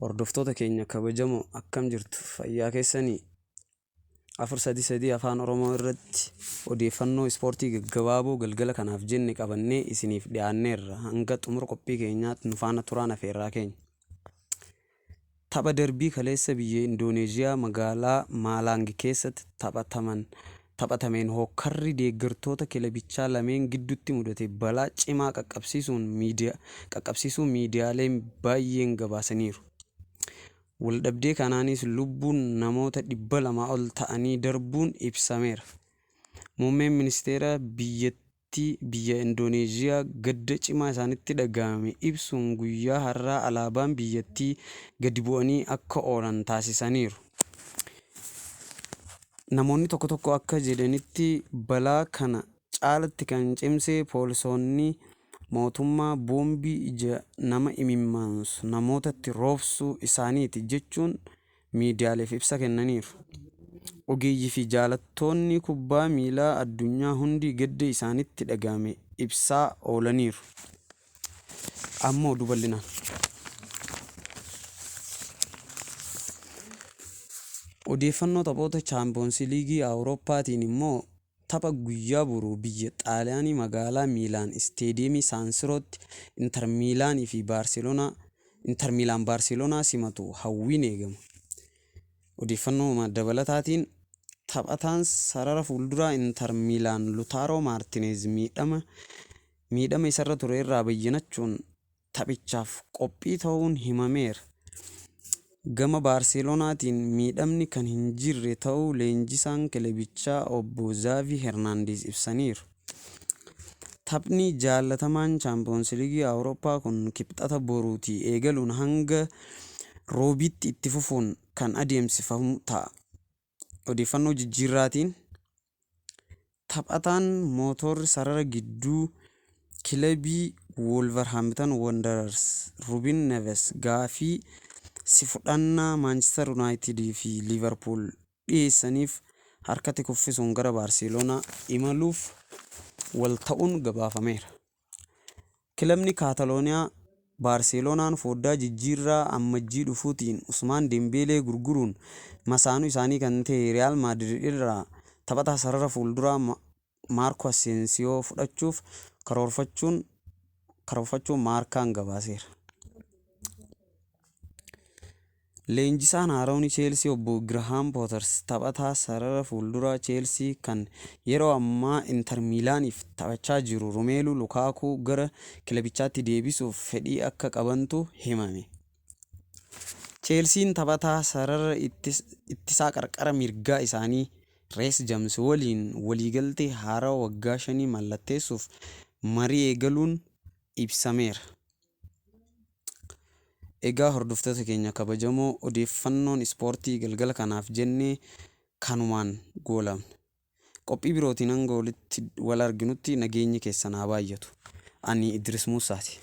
Hordoftoota keenya kabajamoo akkam jirtu? Fayyaa keessanii? 433 Afaan Oromoo irratti odeeffannoo ispoortii gaggabaaboo galgala kanaaf jenne qabannee isiniif dhiyaanneerra. Hanga xumura qophii keenyaatti nu faana turaan afeerraa keenya. Tapha darbii kaleessa biyya Indooneeziyaa magaalaa Maalaang keessatti taphatameen hokkarri deeggartoota kilabichaa lameen gidduutti mudate balaa cimaa qaqqabsiisuun miidiyaaleen baay'een gabaasaniiru. Waldhabdee kanaanis lubbuun namoota 200 ol ta'anii darbuun ibsameera. Muummeen ministeera biyya Indooneeziyaa gadda cimaa isaanitti dhagahame ibsuun guyyaa har'aa alaabaan biyyattii gadi bu'anii akka oolan taasisaniiru. Namoonni tokko akka jedhanitti balaa kana caalatti kan cimse poolisoonni mootummaa boombii ija nama imimmaansu namootatti roobsuu isaaniiti jechuun miidiyaaleef ibsa kennaniiru. Ogeeyyii fi jaalattoonni kubbaa miilaa addunyaa hundi gadda isaanitti dhagahame ibsaa oolaniiru. Ammoo dubal'inaan. Odeeffannoo taphoota chaampiyoonsii liigii Awurooppaatiin immoo tapha guyyaa boruu biyya Xaaliyaanii magaalaa Miilaan isteediyeemii Saansirootti Inter Miilaan Baarseloonaa simatu hawwiin eegama. Odeeffannoo dabalataatiin taphataan sarara fuulduraa Inter Miilaan Lutaaroo Maartineez miidhama isarra ture irraa bayyanachuun taphichaaf qophii ta'uun himameera. Gama Baarseloonaatiin miidhamni kan hin jirre ta'uu leenjisaan kilabichaa obbo Zaavi Hernaandeez ibsaniiru. Taphni jaalatamaan chaampiyoonsii liigii Awurooppaa kun kibxata boruutii eegaluun hanga roobiitti itti fufuun kan adeemsifamu ta'a. Odeeffannoo jijjiirraatiin taphataan mootorri sarara gidduu kilabii Wolverhampton Wanderers Ruben Neves gaafii si fudhannaa Manchester United fi Liverpool dhiyeessaniif harkatti kuffisuun gara Baarseloonaa imaluuf wal ta'uun gabaafameera. Kilabni Kaatalooniyaa Baarseloonaan foddaa jijjiirraa ammajjii dhufuutiin Usmaan Dembeelee gurguruun masaanuu isaanii kan ta'e Real Madrid irraa taphataa sarara fuulduraa Maarko Aseensiyoo fudhachuuf karoorfachuun Maarkaan gabaaseera. Leenjisaan haaraan Cheelsii obbo Girahaam Pooters taphataa sarara fuulduraa Cheelsii kan yeroo ammaa Inter Miilaaniif taphachaa jiru Romeeluu Lukaakuu gara kilabichaatti deebisuuf fedhii akka qabantu himame. Cheelsiin taphataa sarara ittisaa qarqara mirgaa isaanii Rees James waliin waliigaltee haaraa waggaa 5 mallatteessuuf marii eegaluun ibsameera. Egaa hordoftoota keenya kabajamoo odeeffannoon ispoortii galgala kanaaf jennee kanumaan goolabna. Qophii birootiin hanga walitti wal arginutti nageenyi keessan haa baay'atu. Ani Idris Muusaati.